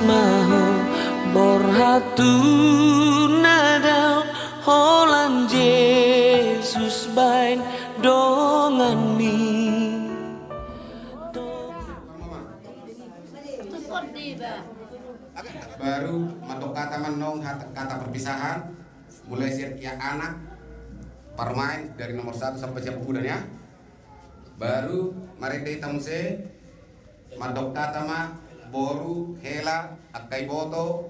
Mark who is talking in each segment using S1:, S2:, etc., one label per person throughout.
S1: maho borhatu nadau holan Jesus bain dongan mi
S2: baru matok kata menong kata perpisahan mulai setiap anak permain dari nomor 1 sampai siapa kudanya baru mari kita muse matok kata mah boru hela akai boto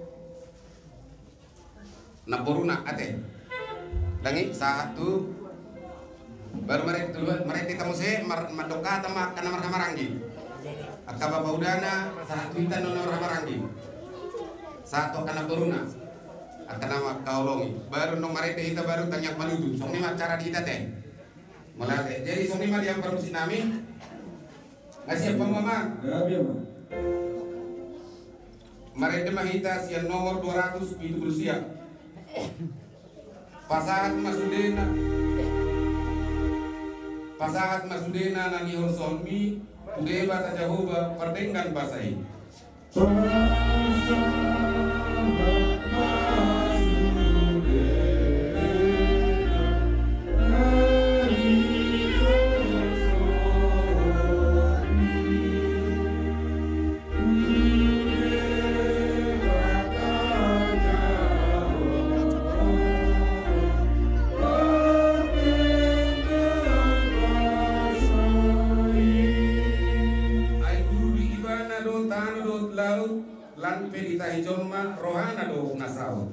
S2: naboruna ate dangi satu baru mari kita muse matok kata mah kana marhamaranggi akka bapa udana satu kita nomor marhamaranggi satu kana boruna akan nama kaulongi baru nomor itu kita baru tanya paludu song lima cara kita teh mulai jadi song lima yang perlu sinami ngasih apa mama mereka mahita siang nomor 200 itu berusia pasahat masudena nani horsolmi udeba tajahuba perdengan basai lan pelita hijoma rohana do nasau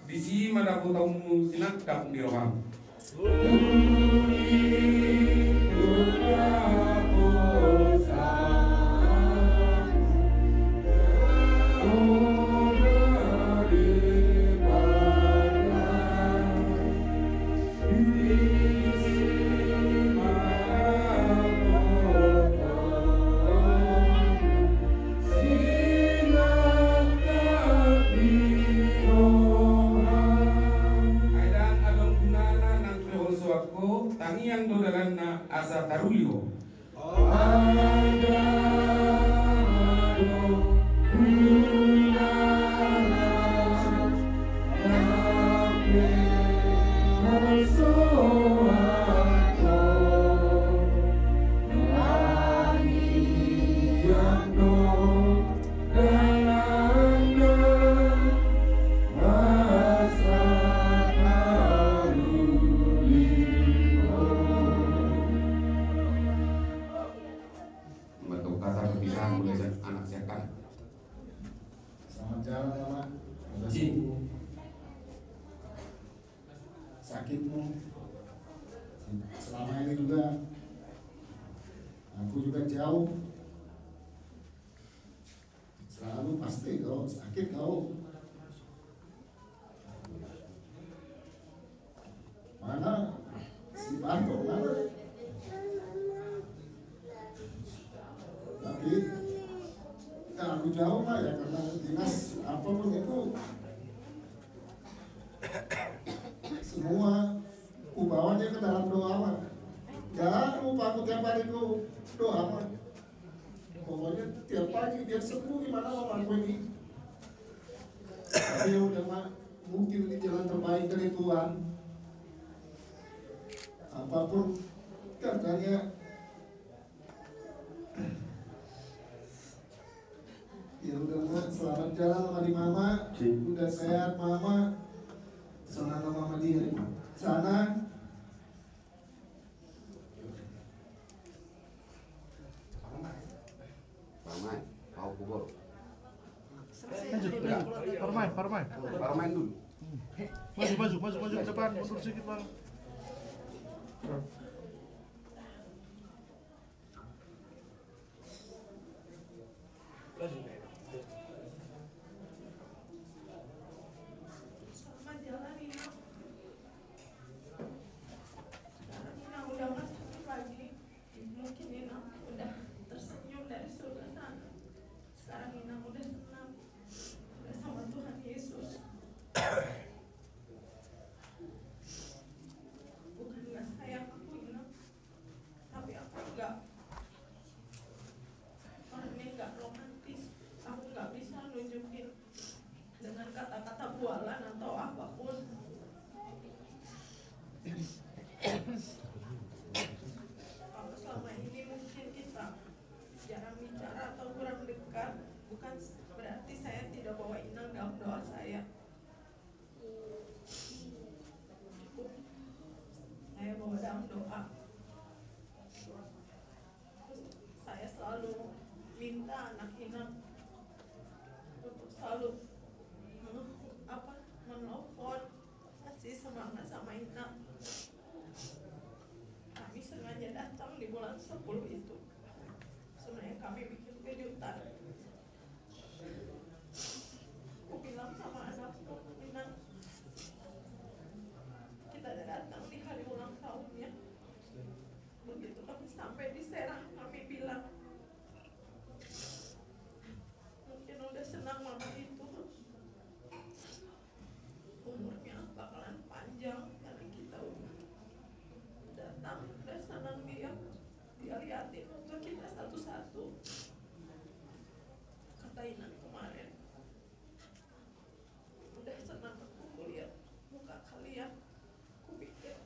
S2: di sini mana aku tahu sinak kap di roham. Tatarulio.
S3: Selamat jalan Mama, udah sembuh. Sakitmu selama ini juga aku juga jauh. Selalu pasti kalau sakit kau. Mana si Banto mana? Tapi aku jauh lah ya karena dinas apapun itu semua kubawanya ke dalam doa mah. Gak lupa aku tiap hari ku doa mah. Pokoknya tiap pagi biar sembuh gimana mama aku ini. Tapi udah mah mungkin ini jalan terbaik dari Tuhan. Apapun katanya. Ya udah Mak, selamat jalan sama di Mama. Udah sehat Mama. Sana Mama di sana.
S2: Parmain, mau pukul. Parmain dulu.
S4: Maju ke depan, mundur sedikit Bang.
S5: Selamat jalan Nina. Sekarang Nina udah gak sakit lagi. Mungkin Nina udah tersenyum dari surga sana. Sekarang Nina udah senang. Udah sama Tuhan Yesus. Bukan gak sayang aku Nina, tapi aku enggak. Orangnya enggak romantis. Aku enggak bisa nunjukin dengan kata-kata bualan atau apapun. Kalau selama ini mungkin kita jarang bicara atau kurang dekat, bukan berarti saya tidak bawa Inang dalam doa saya. Cukup saya bawa dalam doa. Saya selalu minta anak Inang untuk selalu menelpon, kasih semangat sama Inang. Kami sengaja datang di bulan 10 itu. Sebenarnya kami bikin kejutan. Aku bilang sama anakku, Inang, kita datang di hari ulang tahunnya. Begitu kami sampai di Serang, kami bilang, mungkin udah senang mama itu umurnya bakalan panjang karena kita udah datang, udah senang dia liatin untuk kita satu-satu. Kata Inang kemarin, udah senang aku lihat muka kalian. Aku pikir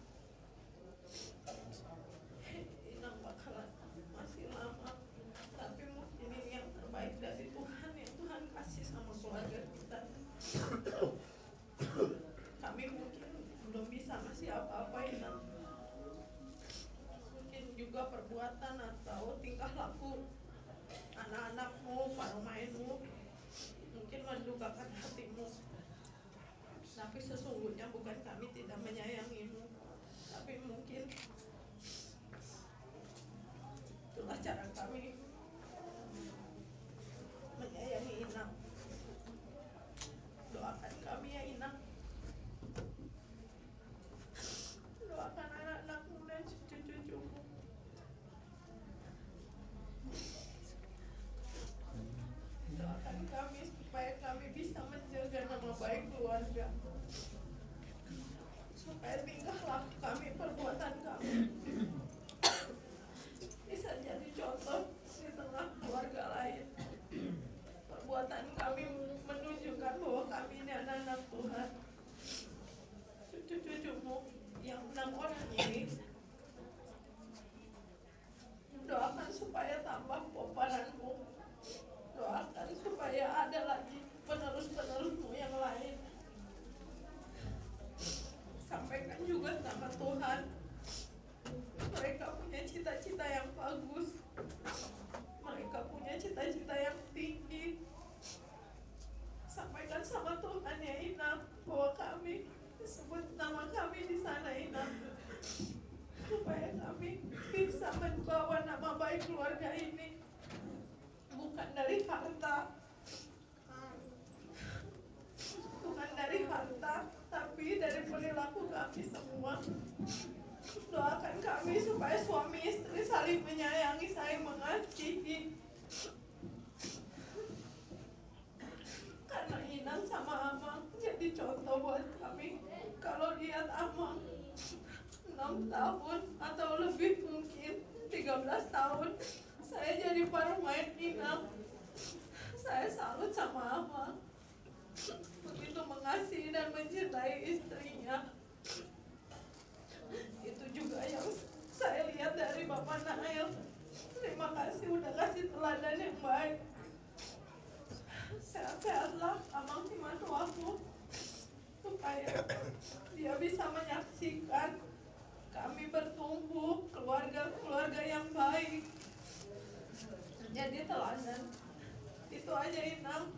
S5: Inang bakalan masih lama, tapi mungkin ini yang terbaik dari Tuhan yang Tuhan kasih sama keluarga kita. Kami mungkin belum bisa ngasih apa-apa Inang. Mungkin juga perbuatan atau tingkah laku anak-anakmu, parmainmu mungkin mendukakan hatimu. Tapi sesungguhnya bukan kami tidak menyayangimu, tapi mungkin itulah cara kami menyayangi Inang. Doakan kami ya Inang. Doakan anak-anakmu dan cucu-cucumu. Doakan kami supaya kami bisa menjaga nama baik keluarga. bersama kami di sana Inang, supaya kami bisa membawa nama baik keluarga ini, bukan dari harta, tapi dari perilaku kami semua. Doakan kami supaya suami istri saling menyayangi, saling mengasihi. Karena Inang sama Amang jadi contoh buat kami. Kalau lihat Amang 6 tahun atau lebih mungkin 13 tahun saya jadi permain Inang. Saya salut sama Amang, begitu mengasihi dan mencintai istrinya. Itu juga yang saya lihat dari Bapak Nail. Terima kasih udah kasih teladan yang baik. Sehat-sehatlah Amang si mantu aku, supaya dia bisa menyaksikan kami bertumbuh keluarga yang baik, jadi teladan. Itu aja Inang.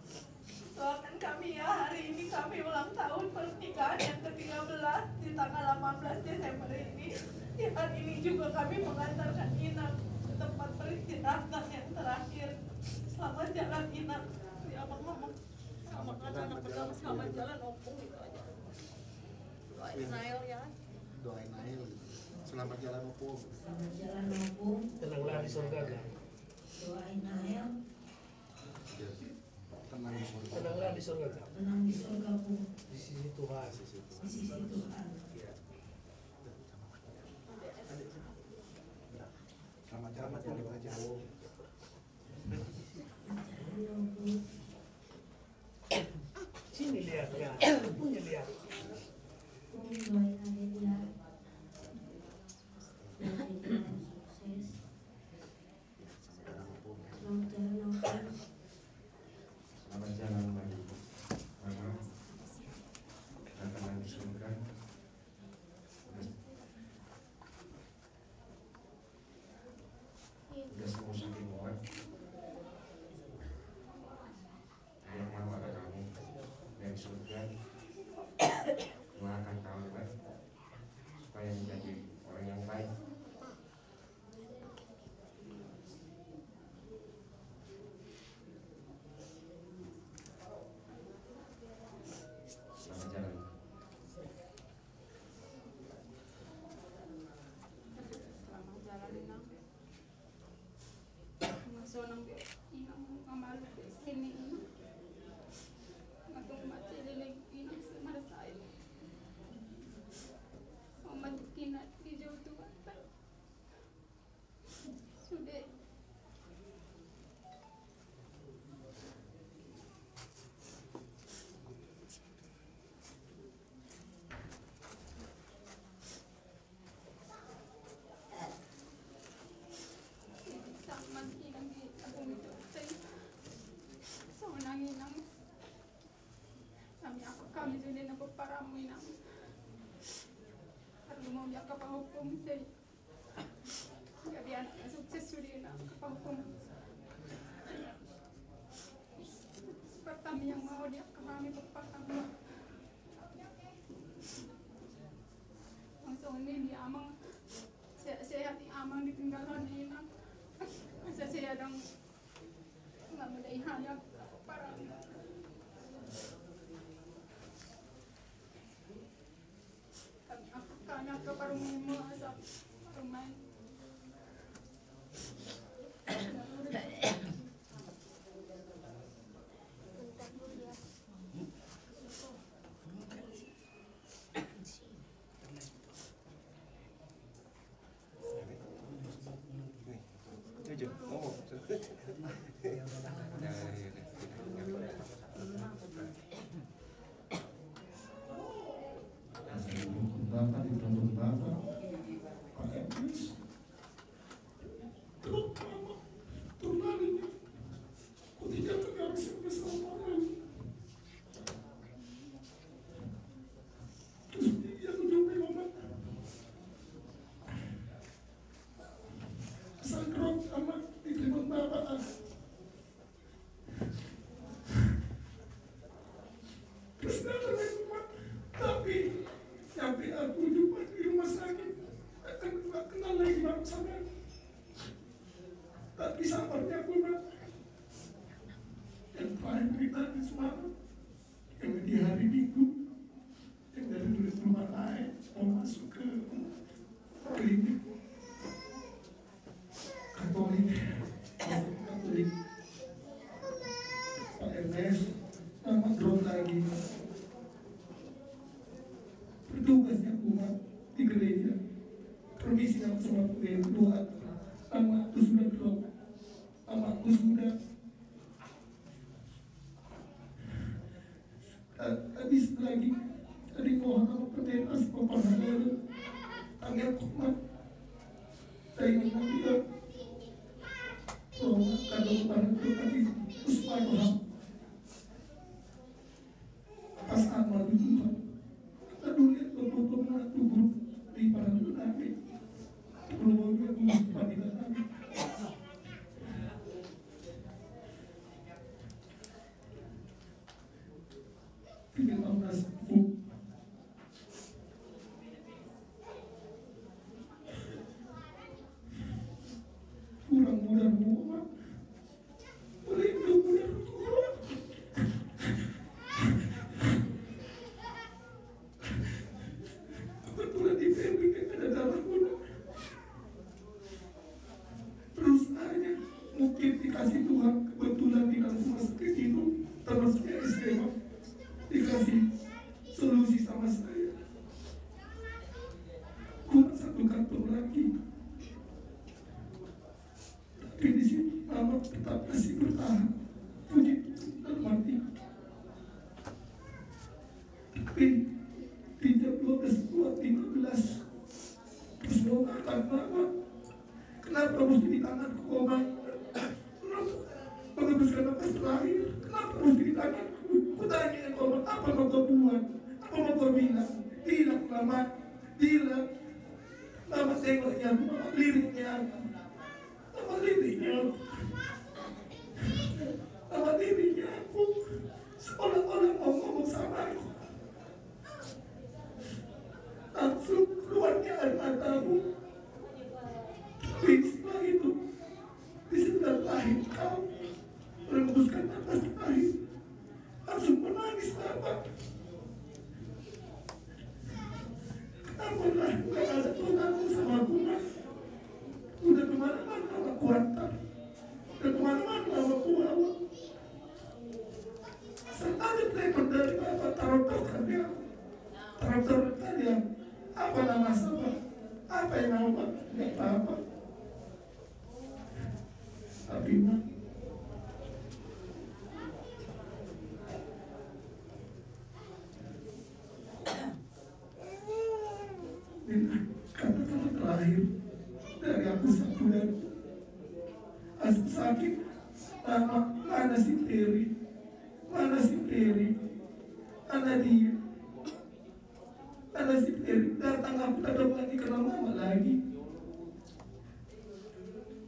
S5: Doakan kami ya, hari ini kami ulang tahun pernikahan yang ke-13 di tanggal 18 Desember ini. Di hari ini juga kami mengantarkan Inang ke tempat peristirahatan yang terakhir. Selamat jalan Inang. Ya Abang ngomong selamat anak pertama, selamat jalan opung, itu aja. Doain Nail ya.
S3: Doain Nail. Selamat jalan opung.
S6: Selamat jalan opung.
S1: Tenanglah di surga kan.
S6: Doain Nail.
S3: Tenang di surga.
S1: Tenanglah di surga kan.
S6: Tenang di surga pun.
S1: Di sisi Tuhan.
S6: Di sisi Tuhan.
S3: Selamat jalan aja.
S1: Sini lihat kan. Punya lihat.
S6: Doain aja dia. Doain dia sukses. Selamat jalan opung.
S2: Selamat jalan bagi Mama dan teman di surga. Udah semua sakit muat. Biar Mama dan kamu dari surga doakan kamu supaya menjadi orang yang baik. Selamat jalan.
S7: Selamat jalan Inang. Masuk nang Inang ngamalu sini Inang. Matung macam ini Inang semara saya. Omat kinat di jauh tu kan. Sudah. Sama Inang di aku itu saya. So Inang. Kami sudah nampak paramu Inang. Kalau mau dia kapahukum saya. Jadi anak sukses sudah Inang kapahukum. Pertama yang mau dia kami kami. Langsung ini dia Amang. Sehat Amang ditinggalkan Inang. Masa saya dong nggak mulai hanya para kami ke parumu asap parumain.
S3: Bapak ditonton Bapak Pak Eblis terus Mama terbalik ketika tegang bersama terus dia tunjuk Mama sangkrok sama dikelibat Bapak terus datang Mama tapi yang mau masuk ke klinik Katolik Pak Ernest mama drop lagi. Petugasnya umat di gereja permisi sama doa, mama aku sudah drop, mama aku sudah habis lagi. Tadi mohon sama pendeta sama pengajar Angel Kumat saya ingin dia bahwa kado kepada tadi Usman pas amal itu kita dulu lihat foto mana tubuh di para nabi belum dia padilah nabi pikir amnas kurang mudah muat pelindung mudah Tuhan. Kebetulan di PMI ada darah muda. Terusnya mungkin dikasih Tuhan kebetulan di dalam rumah sakit itu termasuknya SMA dikasih solusi sama saya. Kurang satu kantor lagi. Tapi di sini mama tetap masih bertahan. Puji dan mati. Tapi di jam 12:15 persoalan mama kenapa mesti di tangan koma? Kenapa menghabiskan nafas terakhir? Kenapa mesti di tanganku? Kutanya koma, apa mau kau buat? Apa mau kau bilang? Hilang mama, hilang. Mama tengoknya, mama liriknya. Sama dirinya aku seolah-olah mau ngomong sama aku. Langsung keluarnya air matamu. Tapi setelah itu di sebelah lahir kau merembuskan nafas terakhir, langsung menangis Bapak. Kenapa lah gak ada Tuhanmu sama aku mas? Udah kemana-mana aku hantar, udah kemana-mana aku bawa. Ada telepon dari Bapak Tarotor kalian, Tarotor kalian, apa nama sama, apa yang nama, nggak apa-apa. Tapi mah, kata-kata terakhir dari aku satu dan asal sakit, mana si Terry, mana si Terry, mana dia, mana si Terry, datang aku datang lagi kenal mama lagi.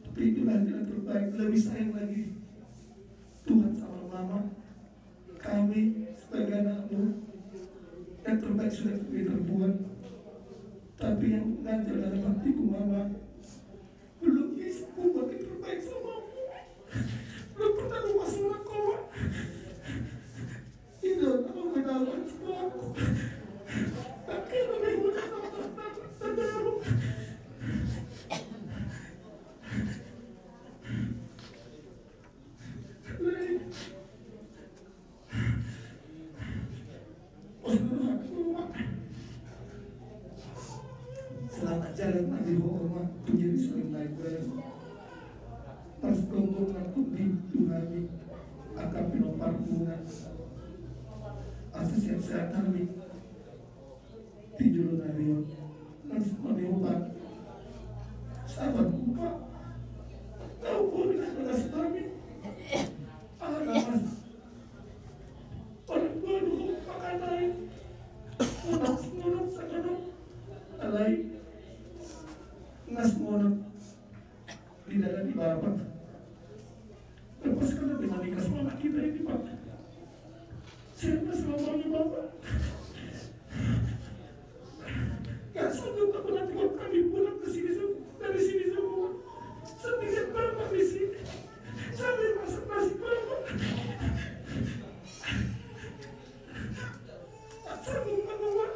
S3: Tapi itulah yang terbaik, lebih sayang lagi Tuhan sama mama. Kami sebagai anakmu yang terbaik sudah kita buat. Tapi yang mengajar dalam hatiku mama belum bisa membuat yang terbaik sama aku. Belum pernah lupa sama kau. Tidak tahu kenalan sama aku. Tapi lebih mudah terbaru. Selamat jalan Nabi Muhammad menjadi sering baik-baik. Pas kelompok aku di Tuhani akan pinopar bunga. Asal siap-siap kami di juru narion langsung menyobat. Sahabat buka tahu pun dengan kami. Mas orang tua dulu makan lain. Monok sangat alai ngas monok di dalam di bapak. Lepaskan dengan ikhlas mama kita ini Pak. Saya selamanya Bapak. Gak sanggup aku nanti kalau kami pulang ke sini dari sini semua. Sendirian Bapak di sini. Sambil masak nasi Bapak. Gak sanggup Bapak.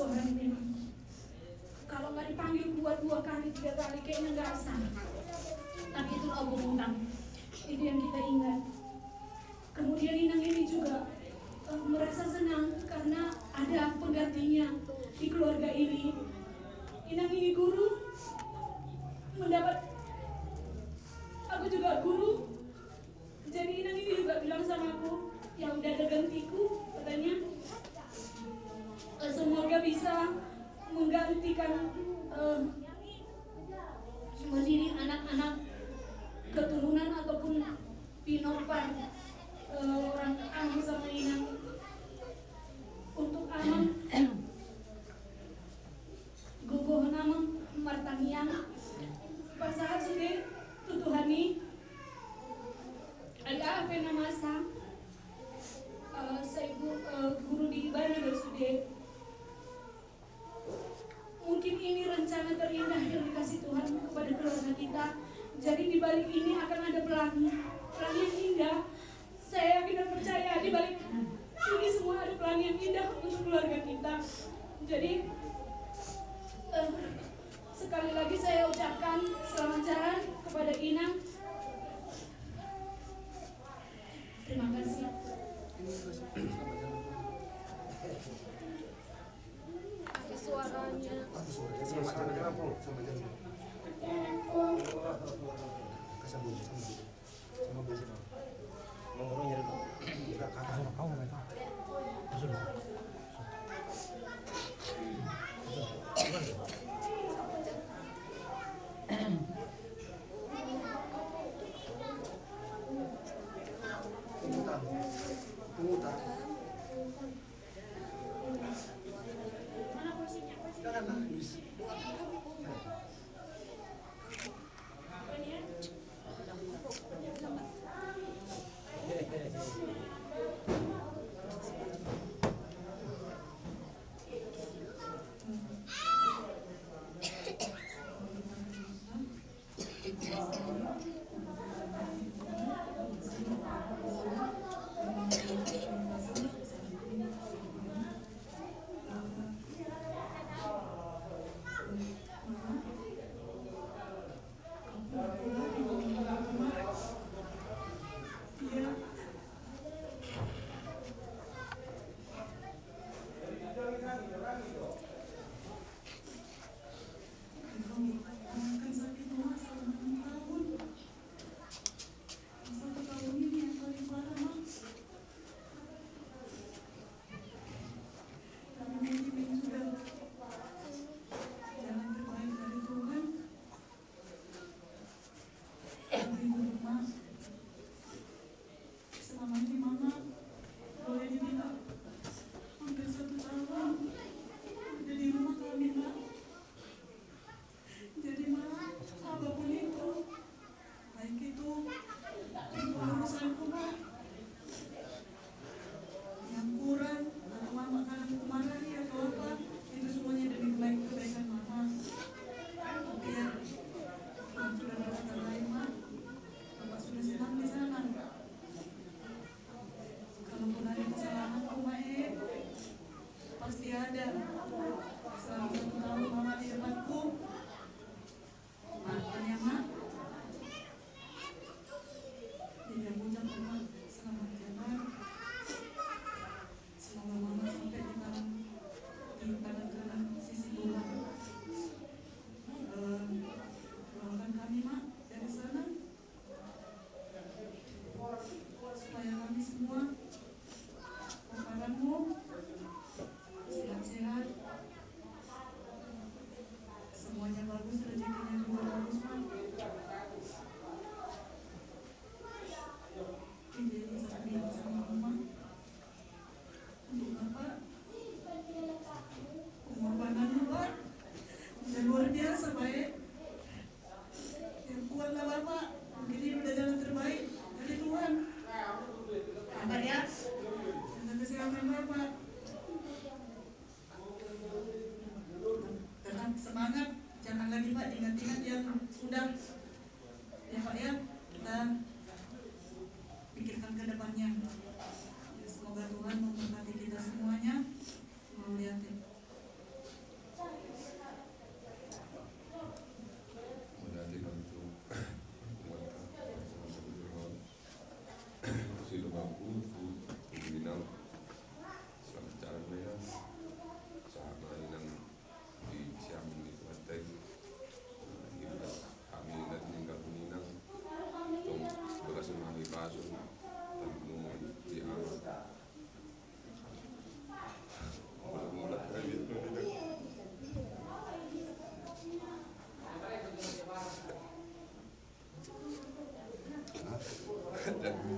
S7: seorang memang kalau nggak dipanggil buat 2 kali 3 kali kayaknya nggak sah. Tapi itu obong utang, itu yang kita ingat. Kemudian Inang ini juga merasa senang karena ada penggantinya di keluarga ini. Inang ini guru, mendapat, aku juga guru. Jadi Inang ini juga bilang sama aku, ya udah ada gantiku, katanya. Semoga bisa menggantikan mendidik anak-anak keturunan ataupun pinopan orang Amang sama Inang. Untuk Amang, guguhon Amang martangiang pas saat sudah tutuhani ada apa nama sa saya guru di Bali sudah. Mungkin ini rencana terindah yang dikasih Tuhan kepada keluarga kita. Jadi di balik ini akan ada pelangi yang indah. Saya yakin dan percaya di balik ini semua ada pelangi yang indah untuk keluarga kita. Jadi sekali lagi saya ucapkan selamat jalan kepada Inang. Terima kasih. Suaranya. Supaya kami semua, sehat-sehat,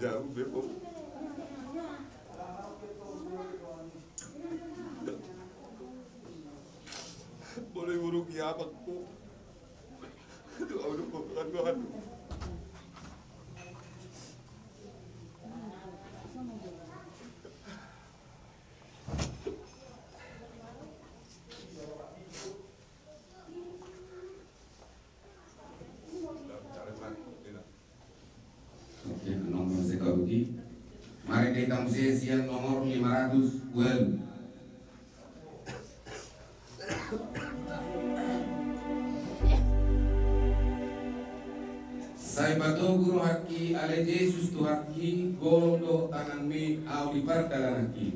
S2: jauh bebo. Boleh buruk ya aku. Itu aduh bukan. Nomor sekarugi. Mari kita musisian nomor 500 well. Saya batu guru haki ale Yesus tu haki gondo tangan mi au di pardalan haki.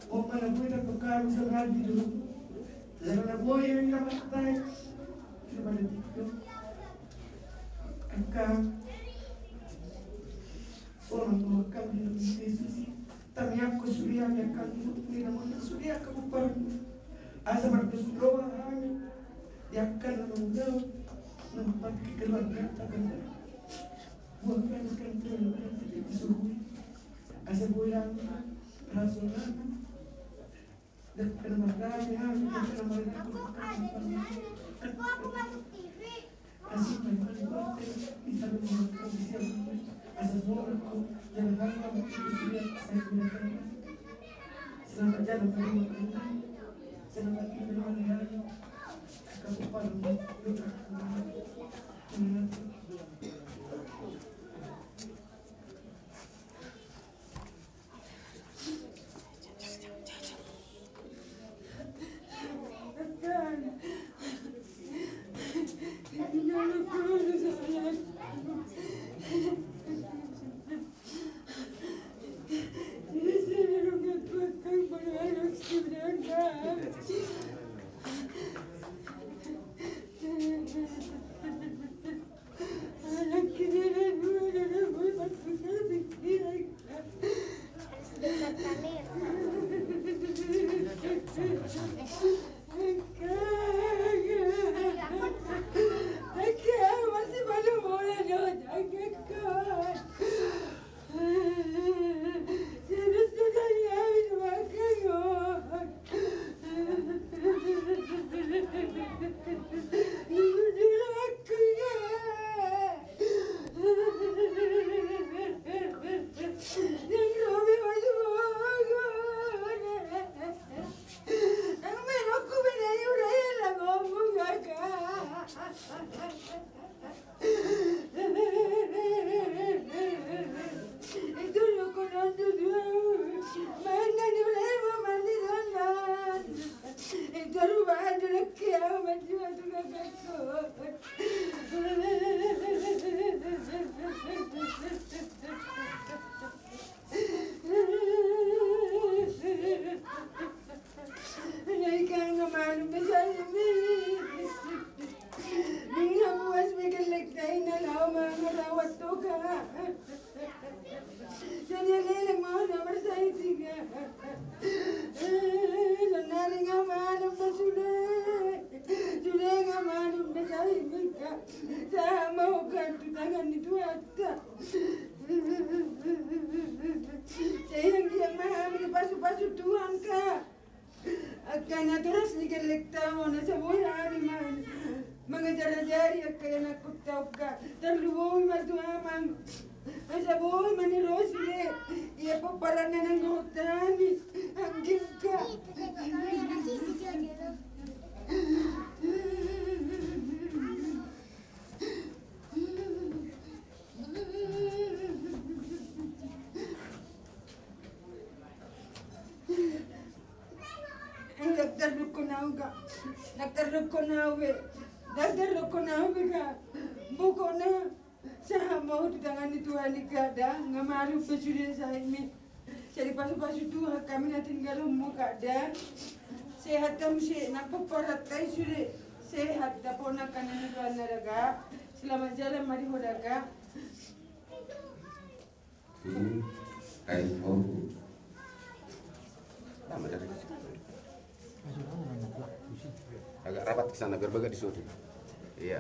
S3: O mana buena tocar un rápido. La voy a ir a matar. Acá. Orang tua kami dalam Yesus. Tapi aku suria yang kami punya nama suria kamu baru. Asa berdoa yang akan menunggu tempat keluarga akan bukan keluarga tidak suruh. Asa bulan rasional dan kelembagaan yang
S8: Aku masuk TV.
S3: asik banget bisa menggunakan bisa asal aku jangan kamu sudah saya gunakan selamat jalan teman-teman selamat tinggal hari kamu pada Jadi pasu-pasu tuh kami nanti tinggal muka dah sehat kamu sih nak peperat kai sudah sehat dah ponakan ini tuan naraga selamat jalan mari hodaga
S2: kain lama dari agak rapat ke sana biar baga disuruh iya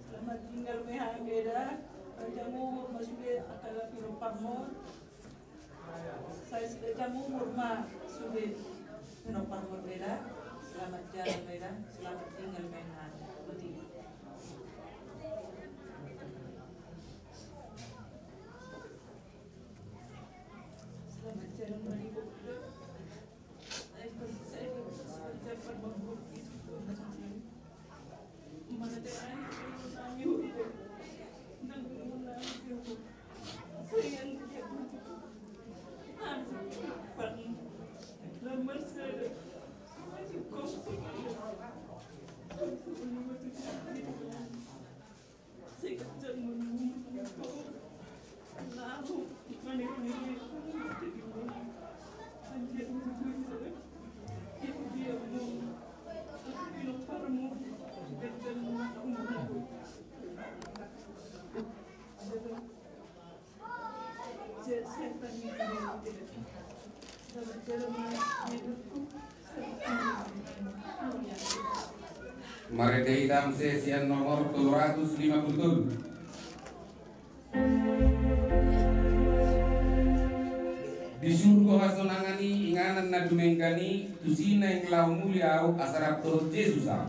S5: Selamat tinggal mehageda, jamu masuk akala piro parmon. Saya sudah jamu murma sudah piro parmon beda. Selamat jalan beda, selamat tinggal mehageda. Selamat jalan beribu. Saya bercepat berbudi.
S2: Marete hitam sesian nomor 250. Disuruh hasonangani inganan na dumengkani tusina yang lau mulia asarap turut Yesusa.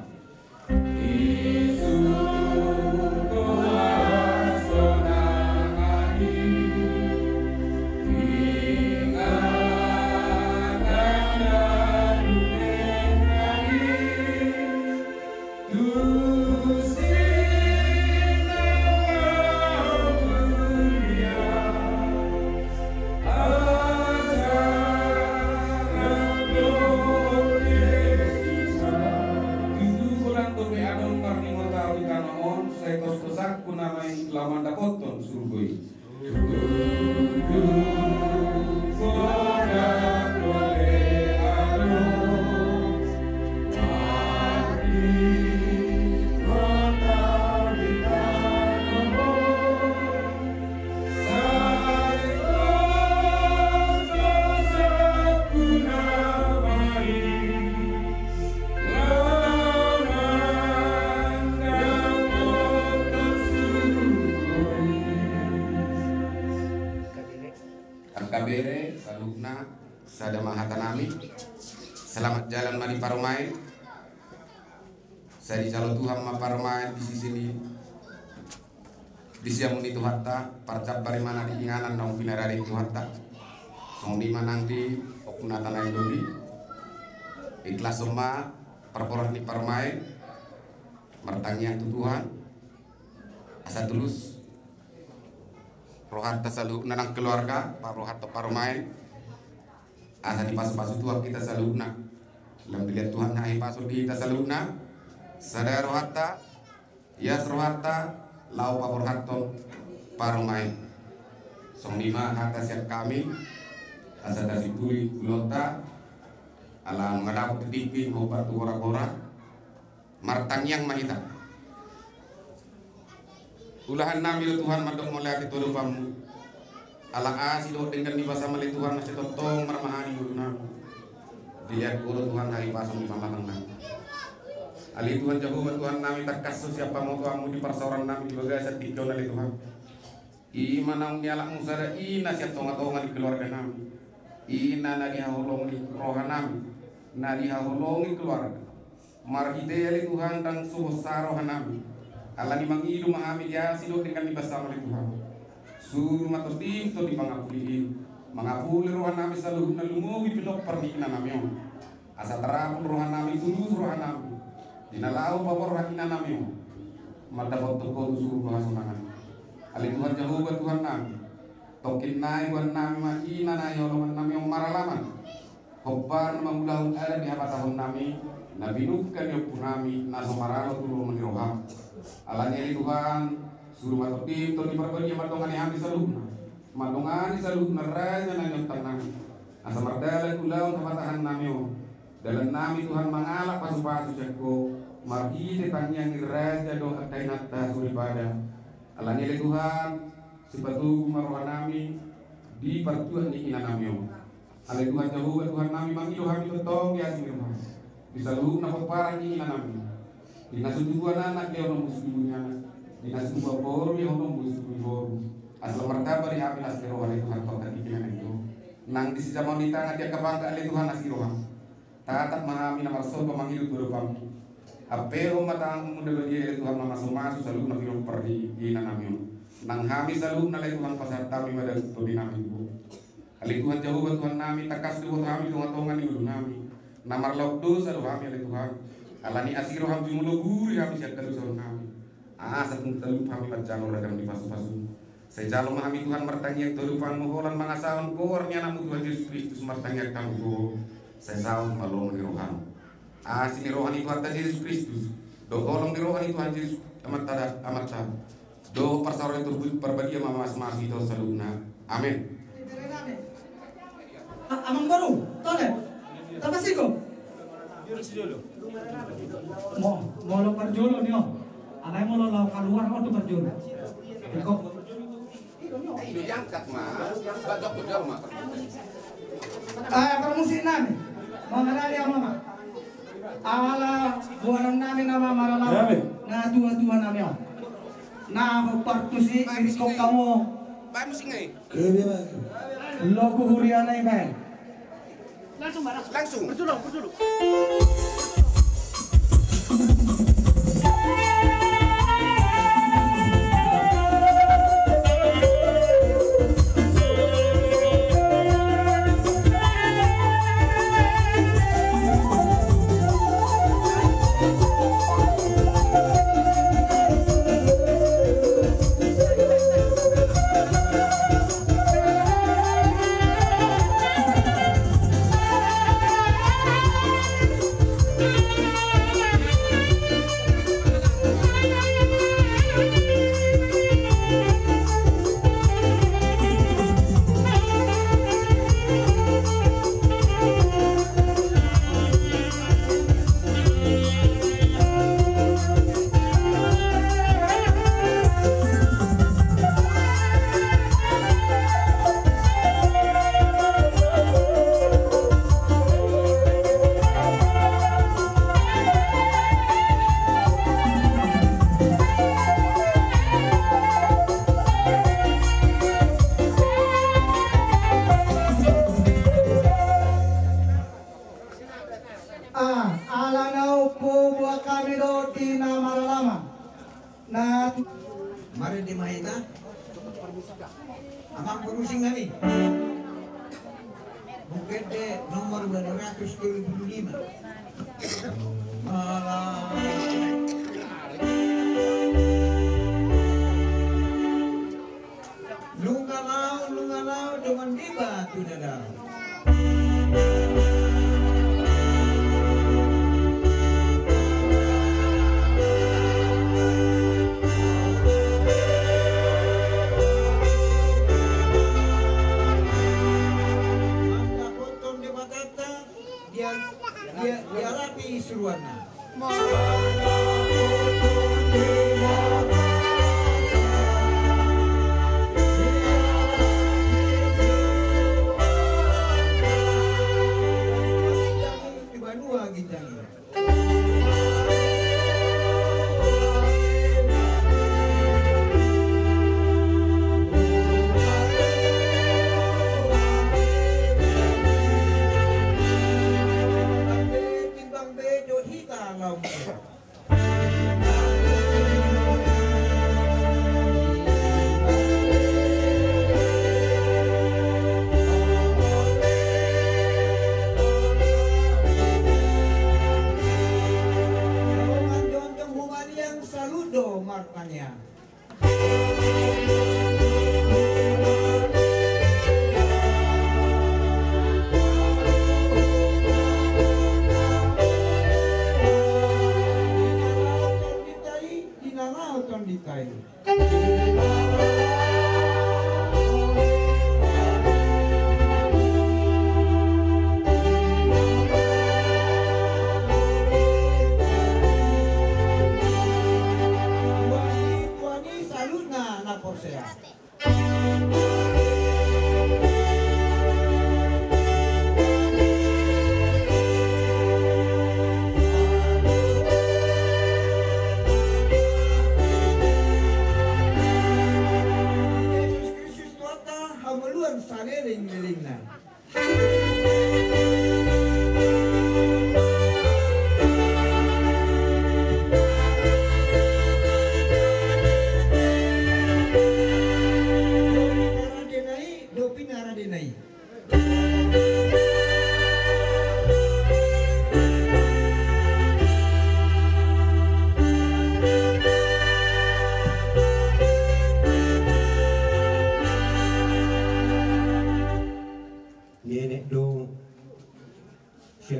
S2: Disuruh hasonangani inganan na dumengkani tusina lau mulia kunamai lamanda koton surgoi Kabere, salukna, sada mahatanami. Selamat jalan mari paromai. Saya dicalo Tuhan ma paromai di sisi ini. Di siang itu hatta, parcap bari mana diinganan nong pinarari itu hatta. Song di manangdi okuna tanai doli. Ikhlas semua perporan di paromai. Mertangian tu Tuhan. Asa tulus. Rohat tasalu nanang keluarga, pak rohat paromai. Asa di pasu-pasu tua kita saluna. Dalam dilihat Tuhan nahi pasu di kita saluna. Sadaya rohatta, yas rohatta, lau pak rohatto paromai. Song lima atas yang kami, asa tasipuri kulota, Alang ngadap tipi mau batu ora-ora martang yang mahita. Ulahan nami Tuhan madok mulai ditulupamu. Alang asido dengan dibasa mali Tuhan masih totong marmahani mulunamu. Dilihat guru Tuhan hari pasang di pambangan nami. Ali Tuhan Jehovah Tuhan nami tak kasus siapa mau tuamu di persoalan nami di bagasa tikau nali Tuhan. Imanang nyalak musada ina siap tonga-tonga di keluarga nami. Ina nadi haholong di rohan nami. Nadi haholong di keluarga. Marhite ali Tuhan dan suhosaro hanami. Alani mangidu mahami dia sido dengan dibasama li Tuhan. Suruh matos tim to di pangapuliin. Mangapuli rohan nami selalu nalumugi pilok pernikinan nami. Asa terapun rohan nami tulus rohan nami. Dinalau bawa rohan nami. Madapat toko suruh bahasa mangan. Ali Tuhan Jehovah Tuhan nami. Tokin nai Tuhan nami makina na yoloman nami yang maralaman. Hobar mamulahun ada di hapa tahun nami. Nabinukan yang punami naso maralo turun meniroham. Alanya li Tuhan suruh matok tim to di perbagi matongani hami salubna. Matongani salubna raja na nyotang nami. Asa mardala kulaw kapatahan nami o. Dalam nami Tuhan mangalak pasu-pasu jago. Marhide tanyang raja do akai natta suribada. Alanya li Tuhan sepatu marohan nami di pertuan di ina nami o. Alanya Tuhan Jehovah Tuhan nami mangido hami totong ya sinirman. Bisa lu nafas parang ini nanami. Dinasuduan anak dia orang muslimnya. Dinasuduan boru dia orang muslim boru. Asal martabat di hamil asiro oleh Tuhan tokat ikinan itu. Nang di sisa mau ditangan dia kebangga oleh Tuhan asiroham. Tatat mahami nama rasul pemanggil turupam. Apero matang muda dia Tuhan masuk selalu nabi pergi inanami. Nang hami selalu nalai Tuhan pasar tami pada itu dinami itu. Ali Tuhan Jehovah Tuhan nami takas Tuhan hami Tuhan tongan itu nami. Namar lokdo selalu kami oleh Tuhan. Alani asiro kami muluguri kami siap terus kami. Satu terus kami berjalur dalam di pasu-pasu. Sejalo kami Tuhan mertanya yang terupan muholan mangasawan kornya namu Tuhan Yesus Kristus mertanya kami go. Saya sahun malong di rohan. Sini rohani Tuhan Yesus Kristus. Do kolong di rohani Tuhan Yesus amat tada. Do persawaran itu perbadia mas itu saluna. Amin.
S9: Amang baru, tole. Tapos iko. Mau lo perjolo nih, alay mau lo keluar auto perjolo. Iko.
S2: Ini diangkat mas, badak begal mas.
S9: Permusin namin. Mengenali ang mama. Ala buwan namin nama maralaman na dua-dua namin. Na ako partusi iko kamu.
S2: Baik musik ngai.
S9: Logo huriana iban.
S2: Langsung.
S4: Berjuluk.
S10: Mari di Mahita. Amang perusing kami. Bukit de nomor 225. Lungalau dengan di batu dadar. Dia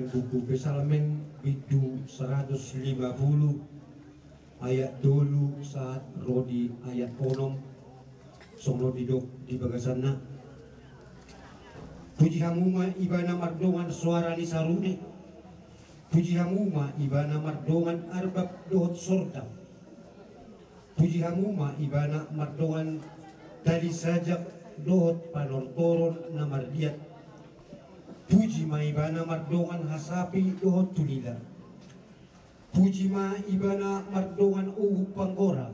S11: Buku Pesalmen itu 150 ayat dulu saat rodi ayat onom sono didok di bagasana puji hamuma ibana mardongan suara ni sarune puji hamuma ibana mardongan arbab dohot sorta puji hamuma ibana mardongan tali sajak dohot panortoron namardiat puji ma ibana mardongan hasapi dohot tulila puji ma ibana mardongan ugu panggora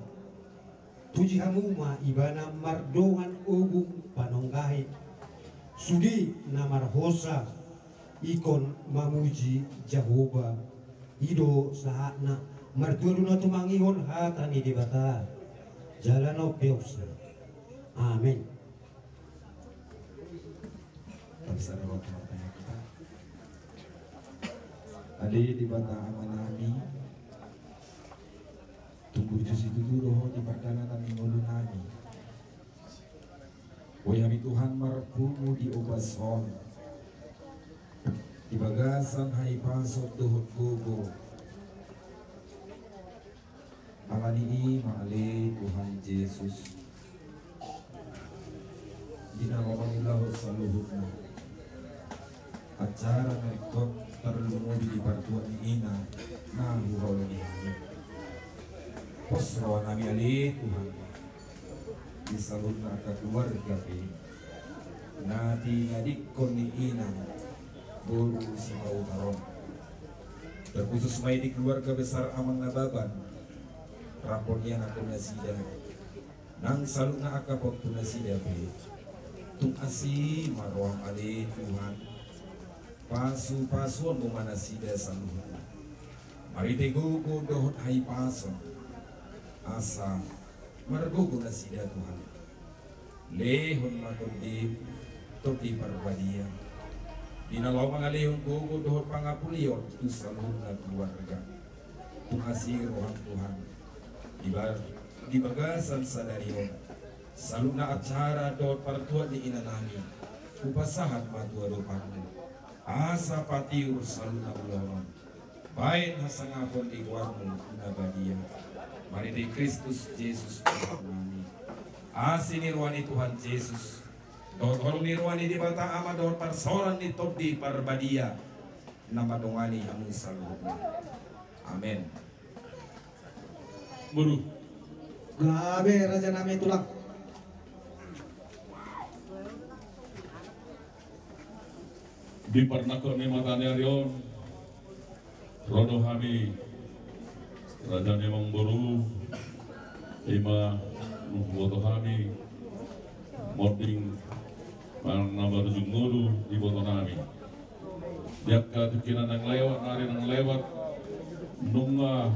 S11: puji hamuma ibana mardongan ugu panonggahi sudi namar hosa ikon mamuji Jehovah ido saatna martuaduna tumangihon hatani dibata jalano peopsa amin.
S12: Adi di bata amanami tunggu di situ dulu di perdana kami ngulu nami wayami Tuhan marpumu di obason di bagasan hai pasok tuhut gogo alani ma'ale Tuhan Yesus dinamakanillah saluhutna acara nekot terlalu di partuan ina na hurau lagi posro nami ali Tuhan disalun ke keluarga pe nati ngadikon ni ina buru si bau taron terkhusus mai di keluarga besar Amang Nababan raponnya aku nasida nang salun na akapok tu nasida pe tung asi marwam ali Tuhan pasu-pasuan bumana sida saluhut mari tegugo dohot hai pason asa margogo na sida Tuhan lehon matundip todi parbadia dinalaw mga lehon gogo dohot pangapulion tu saluhut na keluarga tungasih rohang Tuhan di bagasan sadarion salu na acara dohot partua di inanami upasahat matua dopanmu asa patiur salu na ulawang bain hasangapon di warmu nabadia mari di Kristus Yesus Tuhan kami asi nirwani Tuhan Yesus dohor nirwani di bata ama dohor parsoran di todi parbadia nama dongani amu salu amin. Amin. Buru.
S9: Gabe raja nami tulang.
S12: Di pernakon ni matanya rion rodo kami raja nemang buru ima nuboto kami moting nabar junguru di boto nami diak katukinan ang lewat nari nang lewat nunga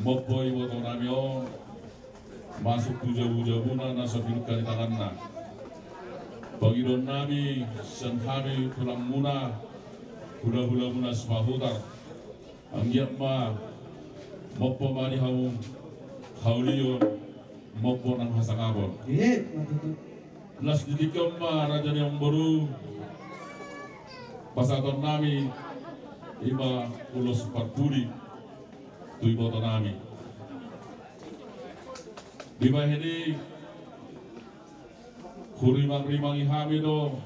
S12: mopoy boto nami on masuk tujabu-jabuna nasa binukan di tangan na Pagidon nami san kami pulang muna hula-hula muna sepahutar ang ma mopo mani hauliyon mopo ng hasakabon nas didikam ma raja niyang baru pasaton nami ima ulos parpuri tuy boto nami di bahini kurimang-rimang ihami do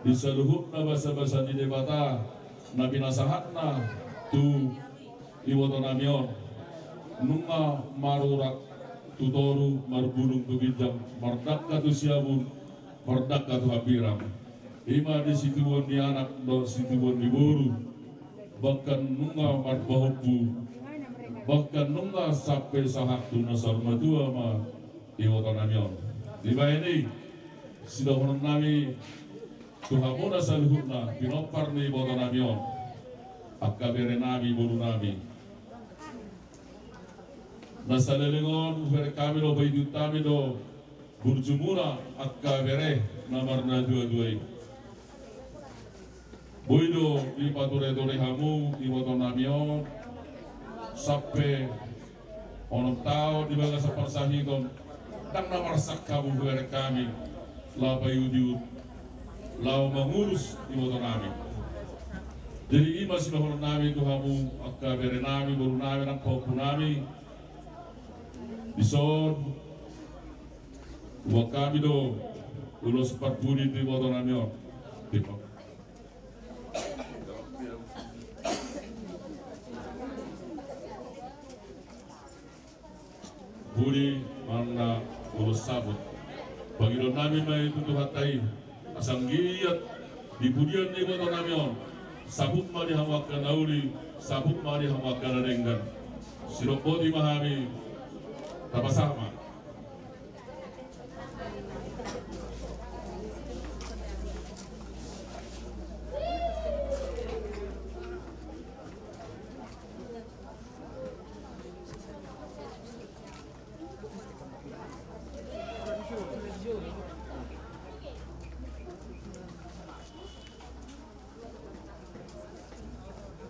S12: di saluhut na basa-basa di debata na binasahat na tu iwoto namyon nunga marurak tutoru marbulung tu bidang mardak ka tu siabun mardak ka tu hapiram ima di situon di anak do situon di buru bahkan nunga marbahopu bahkan nunga sampai sahak tu nasar madua ma iwoto namyon di ini sudah menami Tuhan muna sa luhut na pinopar ni boto namion akabere nami buru nami nasa lelengon ufere kami do bayi tami do burjumuna akabere namar na dua-dua boido di pature-ture hamu di boto namion sampai onong tao di baga sa parsahidon dan namarsak kamu dari kami lau payudiut lau mengurus di motor nami jadi ima sinahon nami Tuhamu akka bere nami baru nami nang paupu nami dison buat kami do ulos parpuri di motor nami on tipo Budi mana urus sabut bagi don nami mai tutu hatai asang giat di budian di boto namion sabut ma di hamakan auli sabut ma di hamakan renggan sirokoti mahami tabasama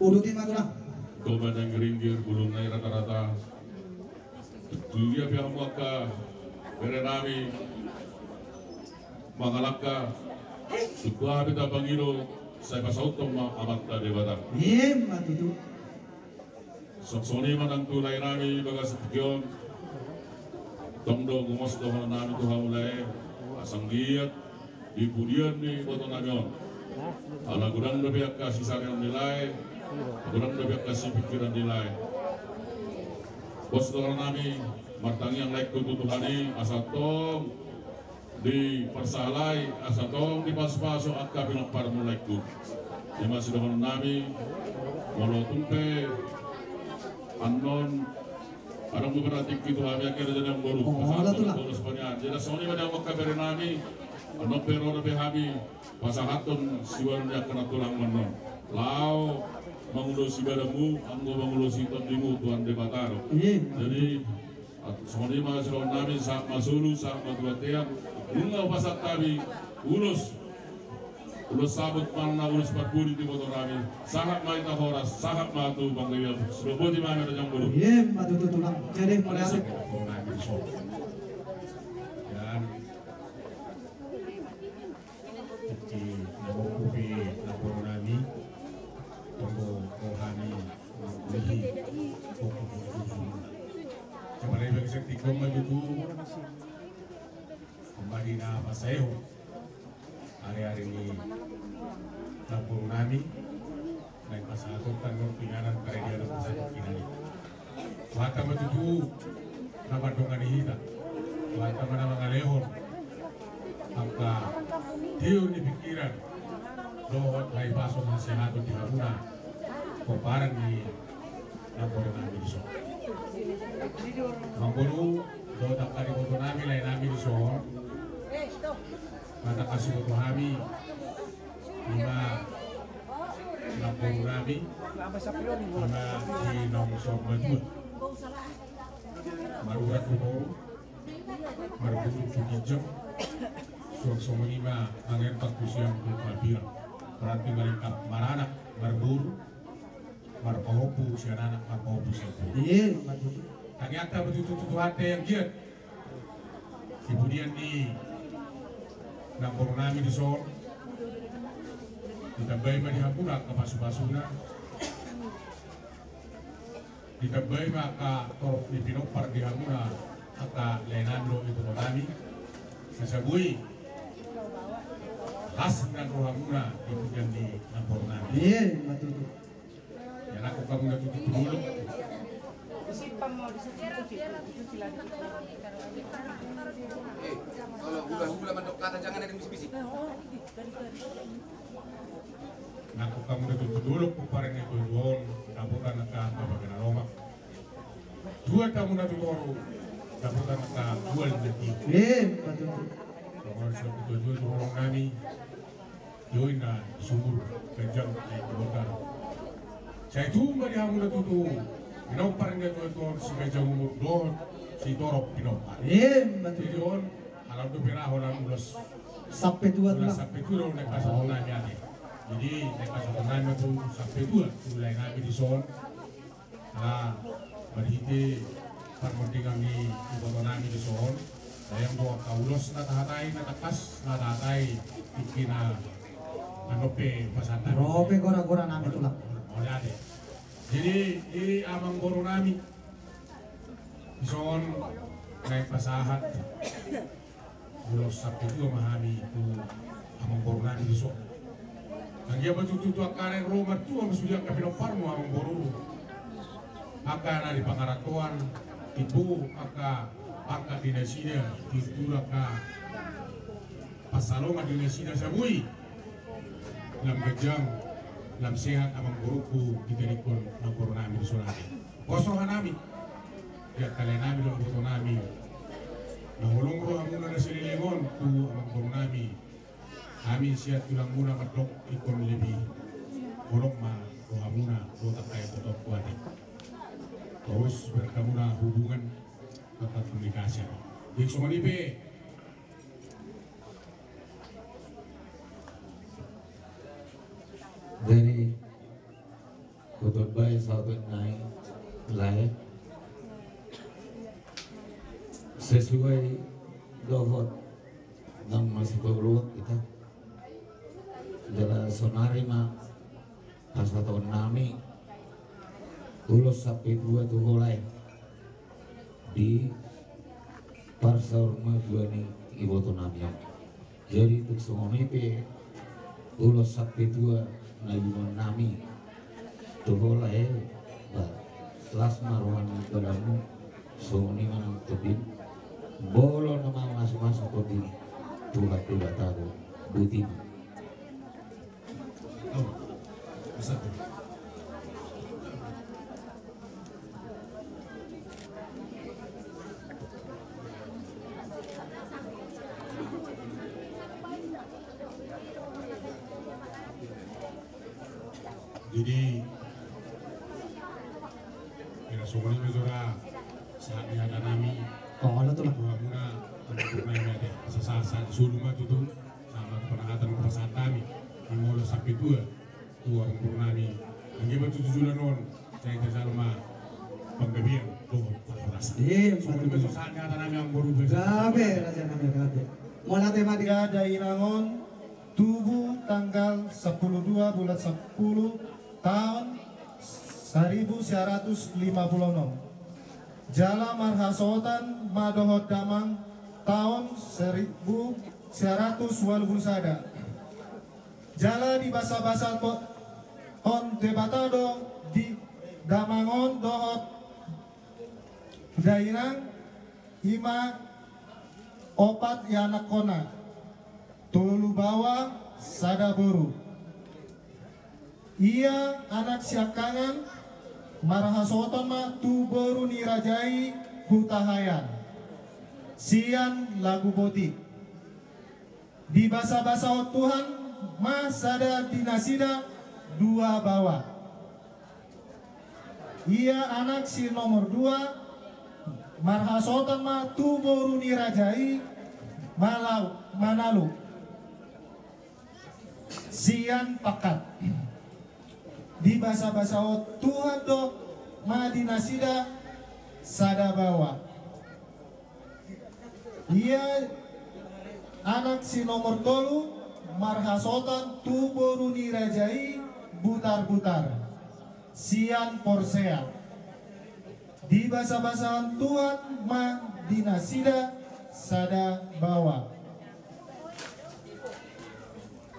S9: urutin matulah
S12: Komandan Geringgir bulung naik rata-rata Tuya pihak muaka berenami Mangalaka Sebuah pita pangilo Saya pasautong amat na debata
S9: matutu
S12: Soksoni manang tulay nami baga sa pagyon Tongdo gumos doon nami tuha mulai Asang giat di budian ni boto namion Ala gudang nabiak kasih saran nilai Gudang nabiak kasih pikiran nilai Bos doon nami martangi yang laik kututuhani asatong di persalai asatong di pas-paso akka pinakpar mulai ku di masih doon nami walau tumpe anon Arang beratik gitu kami akhirnya jadi yang baru pasal terus banyak jadi soni pada waktu beri nami ano pero nabi kami pasahatun siwan dia kena tulang menon lau mengulos ibadamu anggo mengulos itamdimu Tuhan debataro jadi soni masih nami sak masulu sak matuatian nungau pasat kami ulus sabut mana ulus parpuri di motor kami sangat maita horas sangat matu bang Dewi sudah bodi mana ada yang baru
S9: matu tulang jadi mulai
S12: dan
S11: di nabukupi lapor nami tunggu kohani lehi kembali bagi sekti kembali kembali na pasayo hari-hari ini lapor nami dan pasatong tanong pinganan karya Wata matutu nama dongan hita. Wata mana mangalehon. Angka tiu di pikiran. Dohot hai pasok nasihat di haruna. Koparan di nampor nami di soal. Mamboru dotak kari foto nami lain nami di soal. Mata kasih foto kami. Lima nampor nami. Lima di nongsong baju. Marurat umur. Marbutu cukijam. Suang-suang lima angin pakusiang berpapira. Berarti melengkap maranak, marburu, marpahopu, siananak, marpahopu siapa.
S9: Iya.
S11: Ternyata betul-betul hati yang giat. Kemudian di nampor nami di Sol. Ditambahi di Hapura ke pasu-pasuna. Ditambahi maka torok di Pinopar di Hapura aka lenandro itu nami. Sesabui khas dengan rohamuna kemudian di nampor nami.
S9: Iya, betul.
S11: Yang aku kamu udah tutup dulu.
S2: Kalau hula-hula mandok kata jangan ada bisik-bisik.
S11: Naku kamu udah tutup dulu kuparin itu doon daputan naka babagan aroma. Dua tamu na tutoro daputan naka dua lagi.
S9: Iya, betul.
S11: Soalnya siapa itu orang nami. Yoin na sumur kejang di bokar. Saya tumba di hamu na tutup. Pinompar nga ito si kejang umur doon si torok pinompar.
S9: Iya, betul.
S11: Jadi on alam do piraho na ulos.
S9: Sampai tua
S11: Ulas
S9: lah.
S11: sampai tua na kasama nami ate. Jadi kasama nami itu sampai tua. Mulai nami di son. Nah, berhiti perpentingan di ibu nami di son. Yang bawa kaulos na tahatay na takas na tahatay ikina anope pasatan.
S9: Rope gora-gora nami tulang.
S11: Oleh. Jadi di amang goro nami son naik pasahat. Ulos sampai tua mahami itu amang goro nami di son. Ang iya betul-betul akar yang romat tua masudian kapinopar mo amang goro. Aka na di pangaratuan ibu aka dinasida itu aka pasalongan dinasida sabui lam gajang lam sehat amang guruku diterikon ng guru namin di sunati kosongan namin ya kalian namin ang buto namin nahulong roh muna na sililingon tu amang guru namin amin siya tulang muna matok ikon lebih hulong ma roh muna rotak kayo tutok kuatin terus bertemu na hubungan tetap komunikasi. Di Sumanipe
S13: dari khutbah satu naik lain sesuai dohot dan masih keluar kita dalam sonari mah pas tahun nami ulos sampai dua tuh mulai di Parsaurma dua nih ibu tuh nami jadi untuk semua mipe ulos sampai dua na ibu nami tuh mulai kelas marwan beramu soni manang tebin bolo nama masuk-masuk tebin tulat tahu butim
S11: bisa jadi kira sumber mesora saat dia ada nami
S9: kalau tuh lah
S11: dua muna untuk bermain ada sesasa suluma itu sama penangatan kepasan kami di molo sampai dua umpur nami yang betul tujuan non saya tidak sama penggabian tuh rasa sumber mesora saat dia ada nami yang baru
S9: gabe raja nami gabe mau matematika
S3: Ada Irangon Tubuh tanggal 12 bulan 10 tahun 1956 Jala Marhasotan Madohot Damang tahun 1981 Jala di basa-basa on debatado di Damangon Dohot dainang ima opat yanak kona tolu bawa sada boru. Ia anak siakangan marahasoton ma tu boru nirajai hutahayan sian lagu boti di basa-basa Tuhan ma sada dinasida dua bawa. Ia anak si nomor 2 marhasotan ma tu boru nirajai manalu sian pakat di basa-basa Tuhan do ma dinasida sada bawa. Ia anak si nomor 3 marhasotan tu boru nirajai butar-butar sian porsea di basa-basaan Tuhan ma dinasida sada bawa.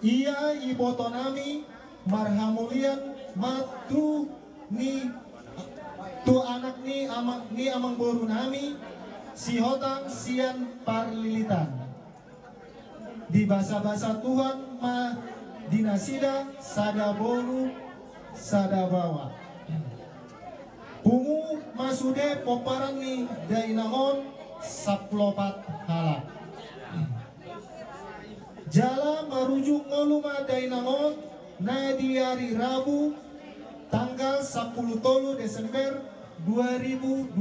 S3: Ia ibotonami marhamulian matu ni tu anak ni amang boru nami si hotang sian parlilitan di basa-basa Tuhan ma dinasida sada boru sada bawa. Pungu masude poparan ni dainangon saplopat halak. Jala merujuk ngoluma dainangon na di hari Rabu tanggal 10 Desember 2020.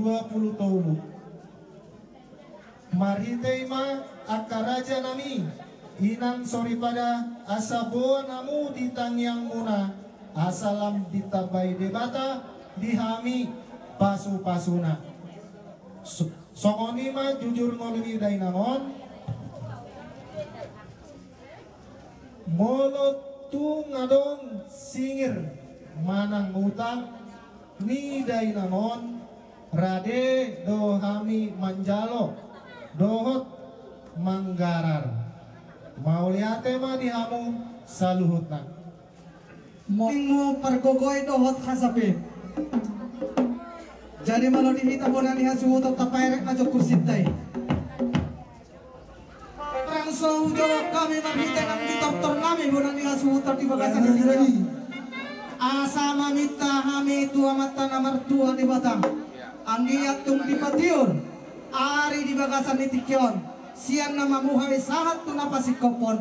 S3: Marhiteima akaraja nami inang sori pada asaboa namu di tangyang muna asalam ditabai debata dihami pasu-pasuna songonima jujur ngolimi dainangon molot tu ngadong singir manang utang ni dainangon rade dohami manjalo dohot manggarar mauliate ma dihamu saluhutna
S9: Mingmu pergogoy dohot kasapi. Jadi malu dihita bonan dihasuhutot tapairek na jokur sintay. Perang saujo kami marhita nang ditortor nami bonan dihasuhutot di bagasan di asa mamita hami tua mata namar tua di batang. Anggiat tung di patiur. Ari di bagasan di tikyon. Sian nama muhai sahat tu napasikopon.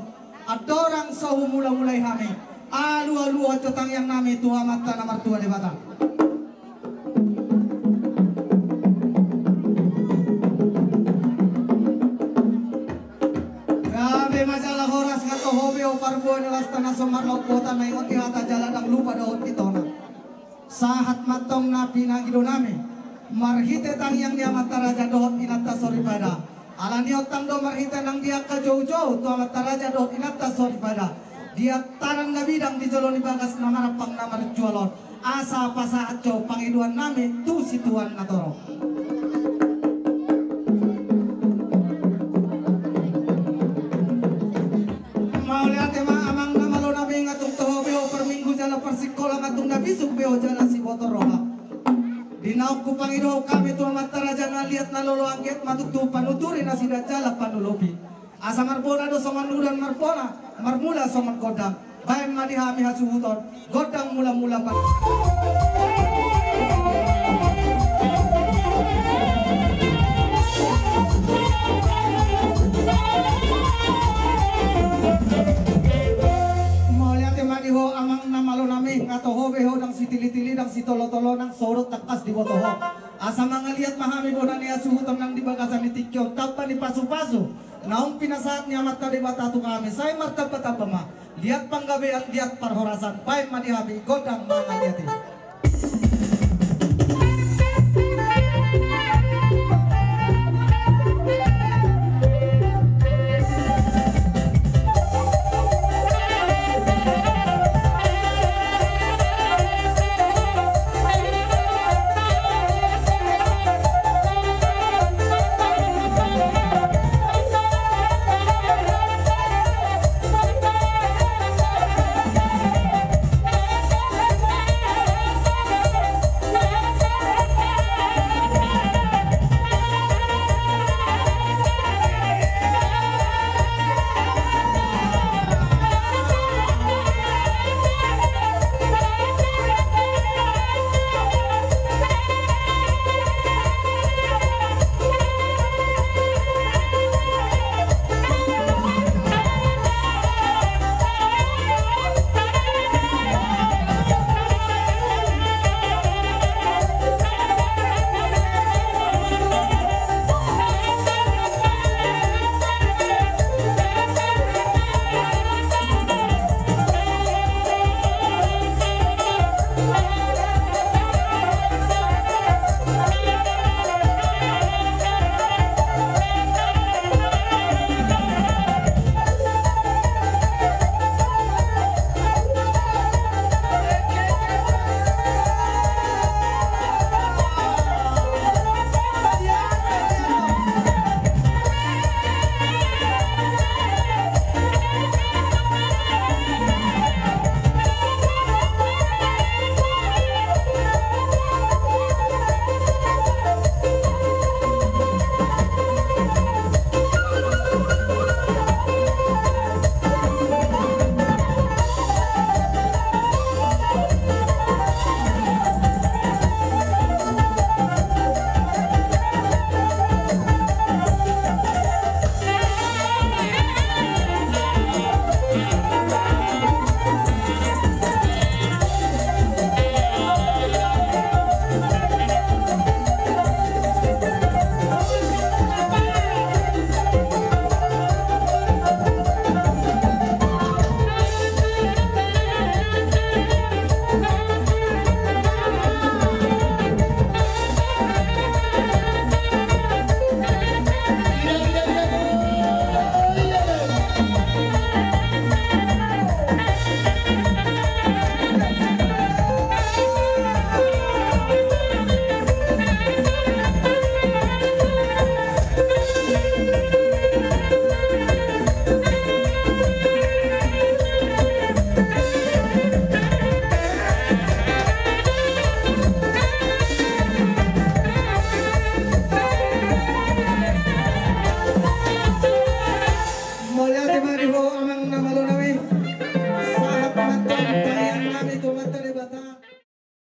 S9: Adorang sahu mula-mulai hami. Alu-alu cotang yang nami tua mata nomor 2 di batang. Grabe masalah horas ngato hobi o parbo ni lastana somar laut kota na ingot ihata jalan ang lupa daot itona. Sahat matong na pinagido nami. Marhite tang yang dia mata raja dohot inata sori pada. Alan dia tang do marhite nang dia ka jauh-jauh tua mata raja dohot inata sori pada. Dia tarang na bidang di jolon di bagas namar pang namar jualon asa pasahat cow pangiduan nami tu situan natoro. Mau lihat emang amang namalo nami ngatung toho beo per minggu jala persikola ngatung nabisuk beo jala si botoroha. Dinauk ku pangido kami tua mata raja na lihat na lolo angget matutu panuturi na sida jala panulobi. Asa marbona do soman udan marbona marmula soman godang bayan madihami hasuhuton godang mula-mula pan mau lihat madiho amang namalo nami ngato hobeho dang sitili-tili dang sitolo-tolo nang sorot takas di botoho asa mangaliat mahami bonani hasuhuton nang di bagasan di tikyo tapa di pasu-pasu naung pinasaat ni amat tadi batatu kami saya martabat apa mah lihat panggabean lihat parhorasan baik madihami godang mangaliati